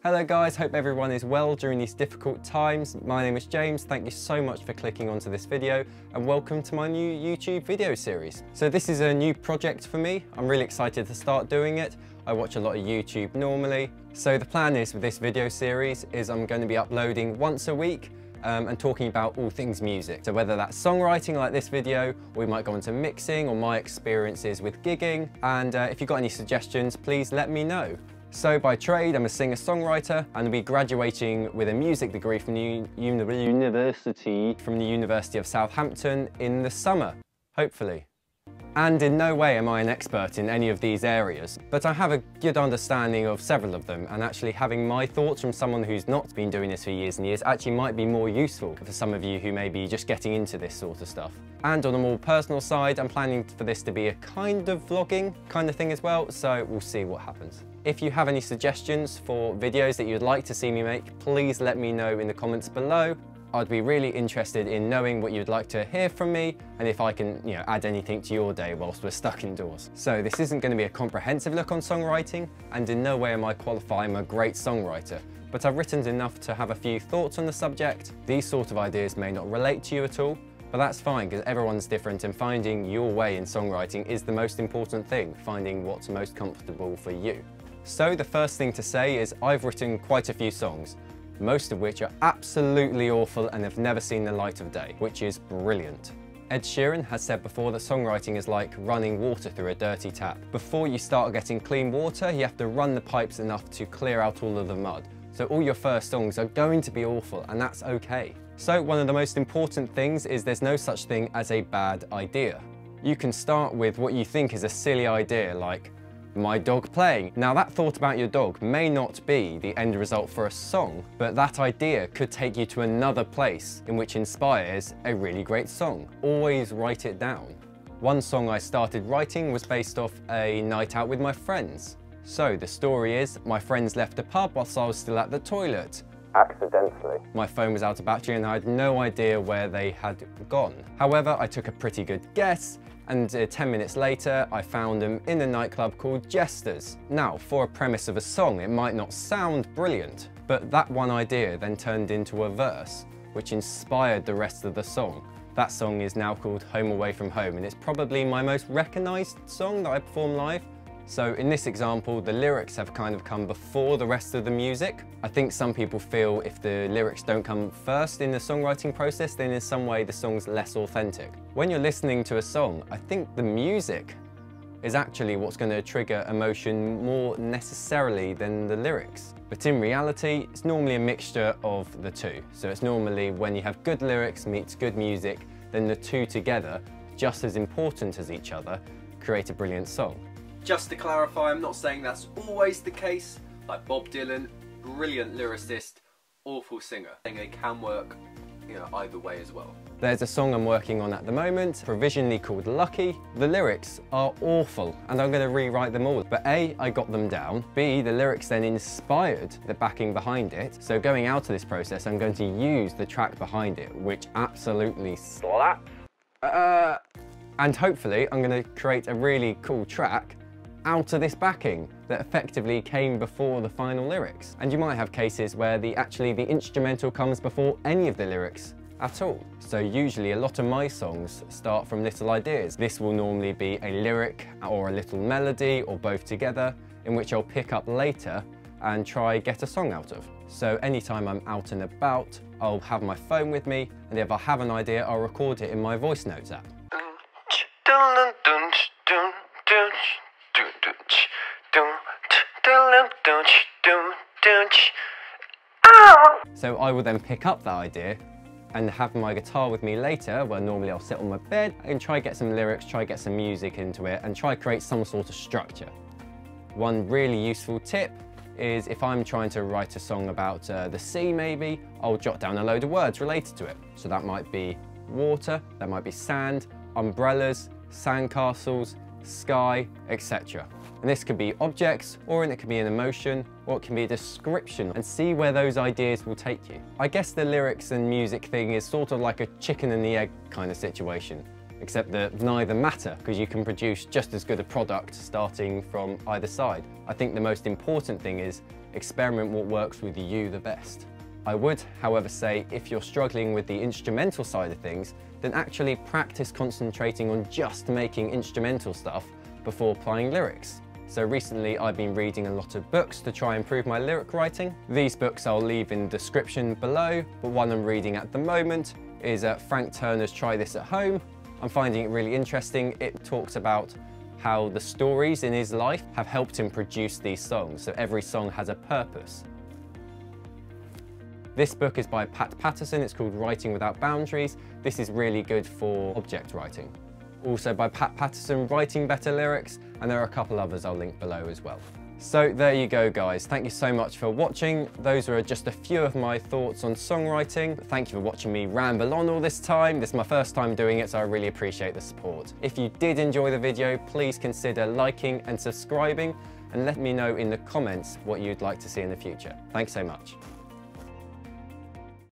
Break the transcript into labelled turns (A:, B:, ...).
A: Hello guys, hope everyone is well during these difficult times. My name is James, thank you so much for clicking onto this video and welcome to my new YouTube video series. So this is a new project for me, I'm really excited to start doing it. I watch a lot of YouTube normally. So the plan is with this video series is I'm going to be uploading once a week and talking about all things music. So whether that's songwriting like this video, or we might go into mixing or my experiences with gigging. And if you've got any suggestions, please let me know. So by trade, I'm a singer-songwriter and I'll be graduating with a music degree from the University of Southampton in the summer, hopefully. And in no way am I an expert in any of these areas, but I have a good understanding of several of them, and actually having my thoughts from someone who's not been doing this for years and years actually might be more useful for some of you who may be just getting into this sort of stuff. And on a more personal side, I'm planning for this to be a kind of vlogging kind of thing as well, so we'll see what happens. If you have any suggestions for videos that you'd like to see me make, please let me know in the comments below. I'd be really interested in knowing what you'd like to hear from me and if I can, add anything to your day whilst we're stuck indoors. So this isn't going to be a comprehensive look on songwriting, and in no way am I qualifying I'm a great songwriter, but I've written enough to have a few thoughts on the subject. These sort of ideas may not relate to you at all, but that's fine because everyone's different and finding your way in songwriting is the most important thing, finding what's most comfortable for you. So the first thing to say is I've written quite a few songs, most of which are absolutely awful and have never seen the light of day, which is brilliant. Ed Sheeran has said before that songwriting is like running water through a dirty tap. Before you start getting clean water, you have to run the pipes enough to clear out all of the mud. So all your first songs are going to be awful, and that's okay. So one of the most important things is there's no such thing as a bad idea. You can start with what you think is a silly idea, like my dog playing. Now that thought about your dog may not be the end result for a song, but that idea could take you to another place in which inspires a really great song. Always write it down. One song I started writing was based off a night out with my friends. So the story is, my friends left the pub whilst I was still at the toilet. Accidentally. My phone was out of battery and I had no idea where they had gone. However, I took a pretty good guess, and 10 minutes later, I found them in a nightclub called Jester's. Now, for a premise of a song, it might not sound brilliant, but that one idea then turned into a verse, which inspired the rest of the song. That song is now called Home Away From Home, and it's probably my most recognised song that I perform live. So in this example, the lyrics have kind of come before the rest of the music. I think some people feel if the lyrics don't come first in the songwriting process, then in some way the song's less authentic. When you're listening to a song, I think the music is actually what's going to trigger emotion more necessarily than the lyrics. But in reality, it's normally a mixture of the two. So it's normally when you have good lyrics meets good music, then the two together, just as important as each other, create a brilliant song. Just to clarify, I'm not saying that's always the case. Like Bob Dylan, brilliant lyricist, awful singer. I think it can work, either way as well. There's a song I'm working on at the moment, provisionally called Lucky. The lyrics are awful, and I'm going to rewrite them all. But A, I got them down. B, the lyrics then inspired the backing behind it. So going out of this process, I'm going to use the track behind it, which absolutely slaps. And hopefully, I'm going to create a really cool track out of this backing that effectively came before the final lyrics. And you might have cases where the instrumental comes before any of the lyrics at all. So usually a lot of my songs start from little ideas. This will normally be a lyric or a little melody or both together, in which I'll pick up later and try get a song out of. So anytime I'm out and about, I'll have my phone with me, and if I have an idea, I'll record it in my voice notes app. So I will then pick up that idea and have my guitar with me later, where normally I'll sit on my bed and try get some lyrics, try get some music into it, and try create some sort of structure. One really useful tip is if I'm trying to write a song about the sea maybe, I'll jot down a load of words related to it. So that might be water, that might be sand, umbrellas, sandcastles, sky, etc. And this could be objects, or it could be an emotion, or it can be a description, and see where those ideas will take you. I guess the lyrics and music thing is sort of like a chicken and the egg kind of situation. except that neither matter because you can produce just as good a product starting from either side. I think the most important thing is experiment what works with you the best. I would, however, say if you're struggling with the instrumental side of things, then actually practice concentrating on just making instrumental stuff before applying lyrics. So recently I've been reading a lot of books to try and improve my lyric writing. These books I'll leave in the description below, but one I'm reading at the moment is Frank Turner's Try This at Home. I'm finding it really interesting. It talks about how the stories in his life have helped him produce these songs, so every song has a purpose. This book is by Pattison, it's called Writing Without Boundaries. This is really good for object writing. Also by Pattison, Writing Better Lyrics, and there are a couple others I'll link below as well. So there you go guys, thank you so much for watching. Those were just a few of my thoughts on songwriting. Thank you for watching me ramble on all this time. This is my first time doing it, so I really appreciate the support. If you did enjoy the video, please consider liking and subscribing, and let me know in the comments what you'd like to see in the future. Thanks so much.